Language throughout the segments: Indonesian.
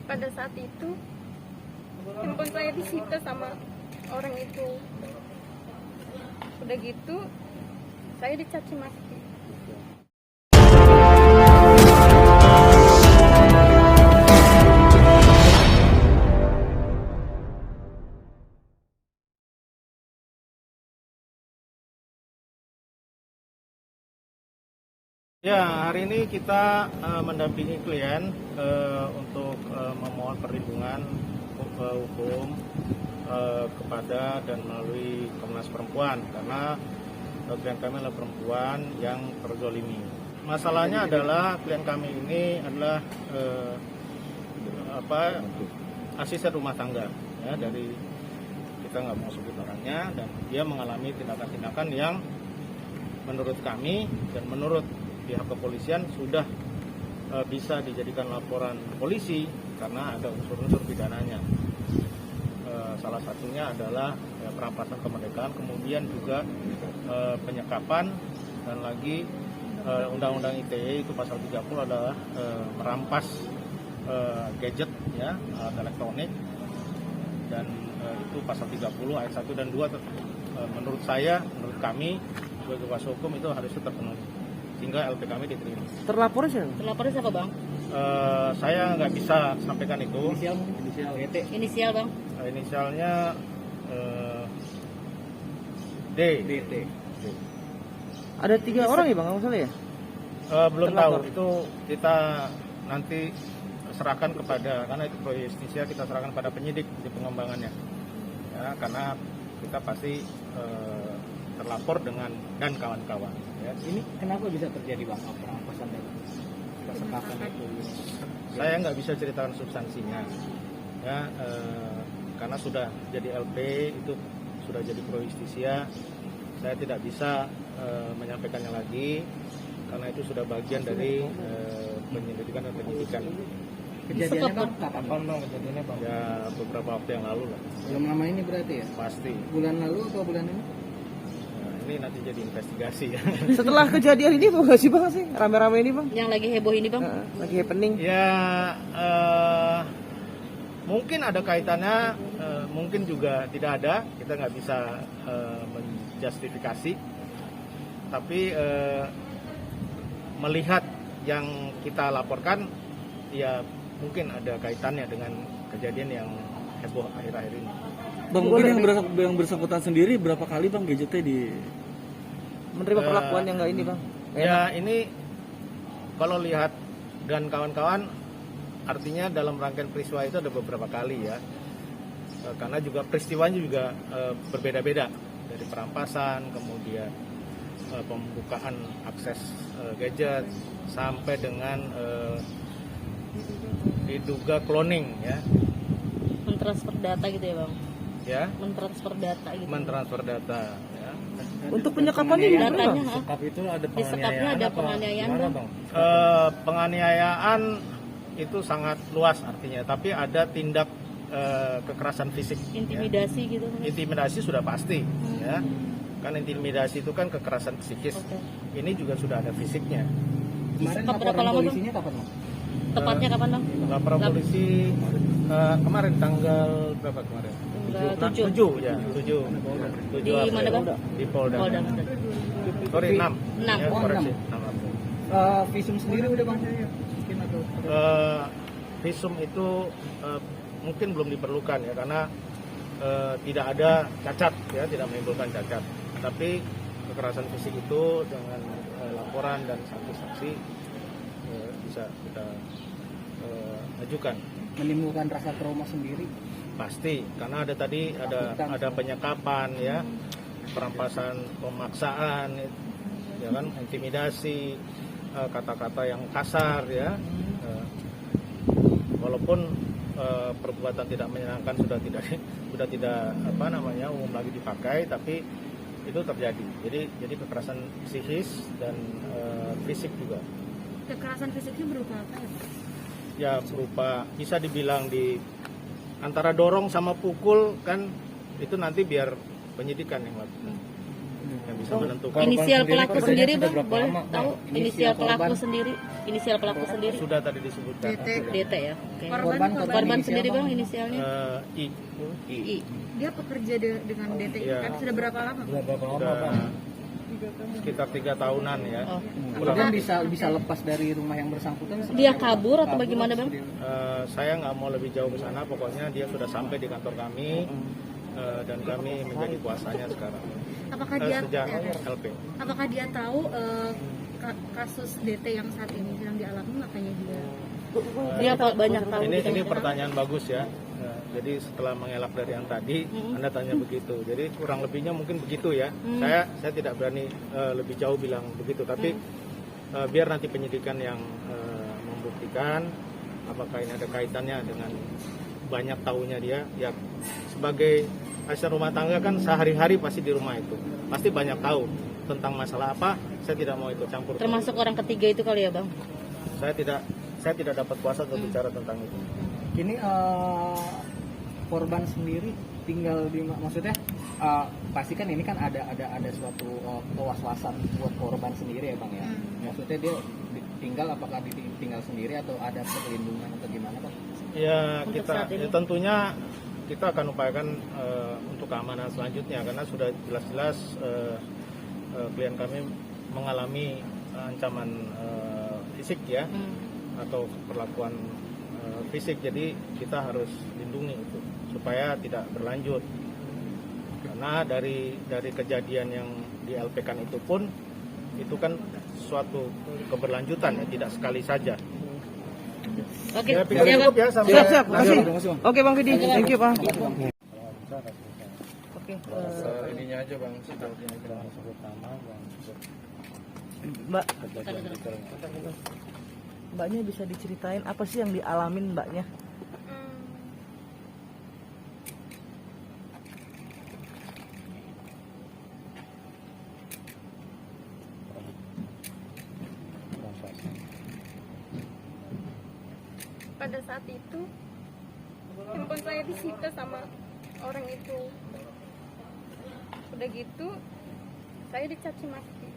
pada saat itu handphone saya disita sama orang itu. Udah gitu saya dicaci maki. Ya, hari ini kita mendampingi klien untuk memohon perlindungan hukum kepada dan melalui Komnas Perempuan karena klien kami adalah perempuan yang terzolimi. Masalahnya adalah klien kami ini adalah asisten rumah tangga, ya, dari kita nggak mau sebut orangnya, dan dia mengalami tindakan-tindakan yang menurut kami dan menurut pihak kepolisian sudah bisa dijadikan laporan polisi karena ada unsur-unsur pidananya. Salah satunya adalah perampasan kemerdekaan, kemudian juga penyekapan, dan lagi Undang-Undang ITE itu pasal 30 adalah merampas gadget, ya, alat elektronik, dan itu pasal 30 ayat 1 dan 2 menurut kami sebagai kuasa hukum itu harusnya terpenuhi sehingga LP kami diterima. Terlapornya siapa? Terlapornya siapa, Bang? Saya nggak bisa sampaikan itu. Inisial WT. Inisial, Bang? Inisialnya D. Ada 3 orang ya Bang, nggak salah ya? Belum Terlapor. tahu, itu kita nanti serahkan kepada, karena itu pro justisia, kita serahkan pada penyidik di pengembangannya, ya, karena kita pasti terlapor dengan dan kawan-kawan, ya. Ini kenapa bisa terjadi Bang perampasan dan kesekapan itu? Saya nggak bisa ceritakan substansinya, ya, karena sudah jadi LP, itu sudah jadi pro justisia. Saya tidak bisa menyampaikannya lagi karena itu sudah bagian dari penyelidikan dan penyidikan. Kejadiannya Bang, kapan Bang kejadiannya Bang? Ya, beberapa waktu yang lalu lah. Belum lama ini berarti ya? Pasti. Bulan lalu atau bulan ini? Nah, ini nanti jadi investigasi ya. Setelah kejadian ini Bang, nggak sih Bang sih? Rame-rame ini Bang? Yang lagi heboh ini, Bang? Lagi happening. Ya, mungkin ada kaitannya, mungkin juga tidak ada. Kita nggak bisa menjustifikasi. Tapi melihat yang kita laporkan, ya mungkin ada kaitannya dengan kejadian yang heboh akhir-akhir ini. Bang, mungkin yang bersangkutan sendiri berapa kali Bang gadgetnya di Menerima perlakuan yang nggak ini Bang? Ya, ini kalau lihat dan kawan-kawan, artinya dalam rangkaian peristiwa itu ada beberapa kali, ya, karena juga peristiwanya juga berbeda-beda, dari perampasan, kemudian pembukaan akses gadget, sampai dengan diduga cloning, ya. Mentransfer data gitu ya, Bang? Ya, Mentransfer data gitu. mentransfer data, ya. Untuk penyekapannya gimana Bang? Datanya, Sekap itu ada di sekapnya ada penganiayaan, gimana, Bang? Penganiayaan itu sangat luas artinya, tapi ada tindak kekerasan fisik, ya. Intimidasi gitu, Bang? Intimidasi sudah pasti, ya. Kan intimidasi itu kan kekerasan psikis. Oke. Ini juga sudah ada fisiknya. Kemarin Sekap berapa laporan lama, Bang? polisinya kapan Bang? Tepatnya kapan, Bang? Laporan polisi kemarin tanggal berapa kemarin? Tanggal 7. 7 ya, 7. Di mana, Bang? Di Polda. Polda. Sorry, 6. 6. Ya, Oh, koreksi. 6. 6 April. Visum sendiri udah Bang? Mungkin atau Visum itu mungkin belum diperlukan, ya, karena tidak ada cacat, ya, tidak menimbulkan cacat. Tapi kekerasan fisik itu dengan laporan dan saksi-saksi bisa kita ajukan. menimbulkan rasa trauma sendiri? Pasti, karena ada tadi ada penyekapan, ya, perampasan, pemaksaan, ya kan, intimidasi, kata-kata yang kasar, ya. Walaupun perbuatan tidak menyenangkan sudah tidak umum lagi dipakai, tapi itu terjadi. Jadi kekerasan psikis dan fisik juga. Kekerasan fisiknya berupa apa ya? Ya, berupa bisa dibilang di antara dorong sama pukul, kan itu nanti biar penyidikan yang lakukan. yang bisa menentukan. Inisial sendiri pelaku kerjanya sendiri sudah bang, berapa boleh lama, tahu? Bang? Inisial pelaku korban? sendiri, inisial pelaku sendiri. Sudah tadi disebutkan. DT ya. Oke. Korban Korban inisial, sendiri Bang. bang inisialnya. I. I. Dia pekerja dengan DT Iya. kan sudah berapa lama? Sudah berapa lama, Sudah Bang? sekitar 3 tahunan ya. Oh. Kemudian bisa lepas dari rumah yang bersangkutan? Dia kabur atau bagaimana bang? Saya nggak mau lebih jauh ke sana, pokoknya dia sudah sampai di kantor kami dan kami menjadi kuasanya sekarang. Apakah dia Sejak LP. apakah dia tahu kasus DT yang saat ini sedang dialami, makanya dia Dia banyak tahu. Ini pertanyaan bagus ya. Jadi setelah mengelak dari yang tadi, Anda tanya begitu. Jadi kurang lebihnya mungkin begitu ya. Saya tidak berani lebih jauh bilang begitu, tapi biar nanti penyidikan yang membuktikan apakah ini ada kaitannya dengan banyak tahunya dia. Ya sebagai asisten rumah tangga kan sehari-hari pasti di rumah itu, pasti banyak tahu tentang masalah apa. Saya tidak mau ikut campur. Termasuk orang ketiga itu kali ya bang? Saya tidak dapat kuasa untuk bicara tentang itu. Kini korban sendiri tinggal di, maksudnya pasti kan ini kan ada suatu kewas-wasan buat korban sendiri ya bang ya. Maksudnya dia tinggal, apakah ditinggal sendiri atau ada perlindungan atau gimana bang? Ya Untuk kita saat ini. ya, tentunya kita akan upayakan untuk keamanan selanjutnya, karena sudah jelas-jelas klien kami mengalami ancaman fisik ya, atau perlakuan fisik, jadi kita harus lindungi itu supaya tidak berlanjut, karena dari kejadian yang di LP kan itu pun itu kan suatu keberlanjutan ya, tidak sekali saja. Oke, Ya, pikir siap cukup bang. ya sampai Siap, makasih. Oke Bang Fidi, thank you Bang. Oke, ininya aja bang, Mbak, Mbaknya bisa diceritain apa sih yang dialamin Mbaknya? pada saat itu handphone saya disita sama orang itu. Udah gitu saya dicaci maki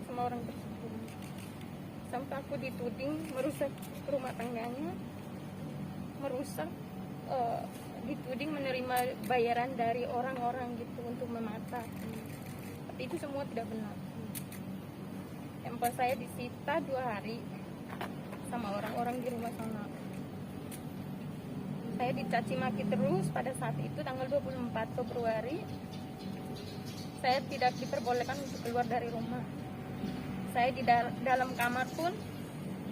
sama orang tersebut, sampai aku dituding merusak rumah tangganya, dituding menerima bayaran dari orang-orang gitu untuk memasak. Tapi itu semua tidak benar. Handphone saya disita 2 hari sama orang-orang di rumah sana. Saya dicaci maki terus. Pada saat itu tanggal 24 Februari saya tidak diperbolehkan untuk keluar dari rumah. Saya di dalam kamar pun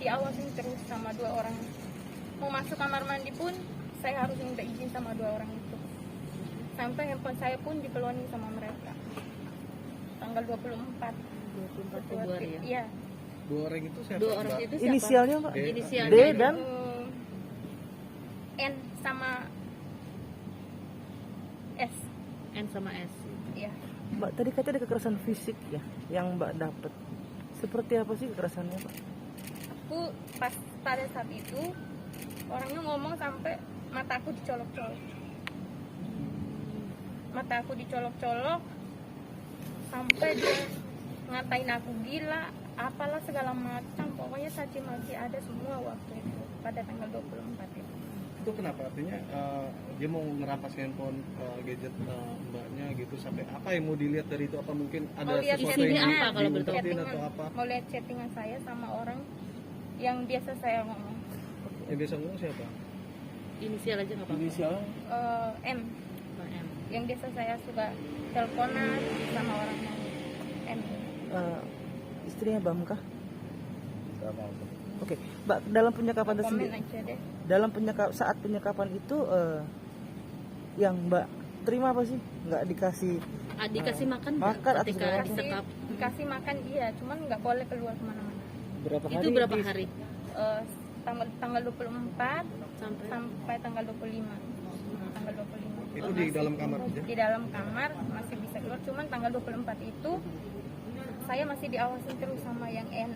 diawasin terus sama 2 orang. Mau masuk kamar mandi pun saya harus minta izin sama 2 orang itu. Sampai handphone saya pun dikelonin sama mereka. Tanggal 24 Februari ya. Iya. 2 orang itu siapa? 2 orang itu siapa? Inisialnya Mbak? Inisialnya D ini. dan N sama S. N sama S. Iya. Mbak tadi katanya ada kekerasan fisik ya yang Mbak dapat. Seperti apa sih kekerasannya Pak? Aku pas pada saat itu orangnya ngomong sampai mata aku dicolok-colok. Mata aku dicolok-colok sampai dia ngatain aku gila, apalah segala macam. Pokoknya caci maki ada semua waktu itu pada tanggal 24 itu. Itu kenapa? Artinya dia mau ngerampas handphone, gadget mbaknya gitu, sampai apa yang mau dilihat dari itu? Apa mungkin ada Mau lihat sesuatu isinya yang apa kalau boleh tahu? diungkapin atau apa? Mau lihat chattingan saya sama orang yang biasa saya ngomong. Yang biasa ngomong siapa? Inisial aja nggak apa-apa. Inisial? M. Mbak M. Yang biasa saya suka teleponan sama orang yang M. Istrinya Bamkah? Oke, Mbak dalam penyekapan Komen tersebut, aja deh. dalam saat penyekapan itu yang Mbak terima apa sih? Nggak dikasih Dikasih makan nggak Makan atau ketika segala disekap? Dikasih makan iya, cuman nggak boleh keluar kemana-mana. Berapa hari? Itu berapa hari? Tanggal 24 Sampai sampai tanggal 25. Tanggal 25. Itu di dalam kamar aja? Di dalam kamar masih bisa keluar, cuman tanggal 24 itu saya masih diawasin terus sama yang N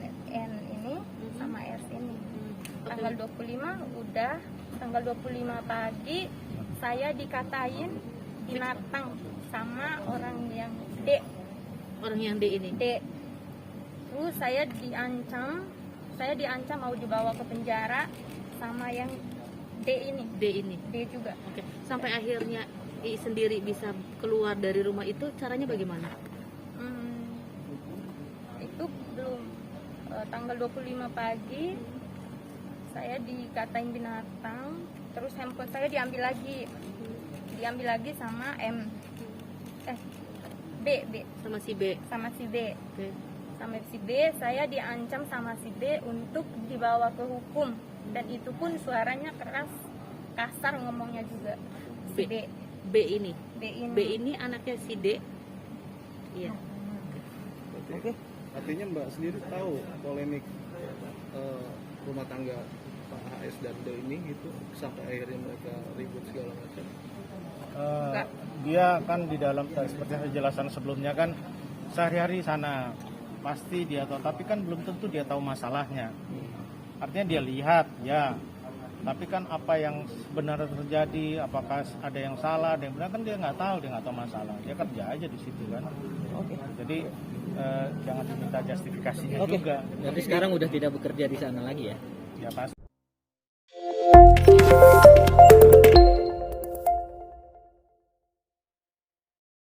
ini sama S ini. Tanggal 25 udah, tanggal 25 pagi saya dikatain binatang sama orang yang D. Orang yang D ini. D. Terus saya diancam mau dibawa ke penjara sama yang D ini. D ini. D juga. Oke. Sampai akhirnya I sendiri bisa keluar dari rumah itu, caranya bagaimana? Itu belum tanggal 25 pagi saya dikatain binatang, terus handphone saya diambil lagi sama B Sama si B. sama si B. Oke. Sama si B saya diancam sama si B untuk dibawa ke hukum, dan itu pun suaranya keras, kasar ngomongnya juga. Si B. B ini. B ini anaknya si D. Iya. Oke. Artinya Mbak sendiri tahu polemik rumah tangga Pak HS dan D ini gitu sampai akhirnya mereka ribut segala macam. Dia kan di dalam seperti penjelasan sebelumnya kan sehari-hari sana pasti dia tahu, tapi kan belum tentu dia tahu masalahnya. Artinya dia lihat ya, tapi kan apa yang sebenarnya terjadi, apakah ada yang salah, ada yang benar kan dia nggak tahu masalah. Dia kerja aja di situ kan. Oke. Jadi jangan diminta justifikasinya Oke. juga. Berarti sekarang udah tidak bekerja di sana lagi ya? Ya pasti.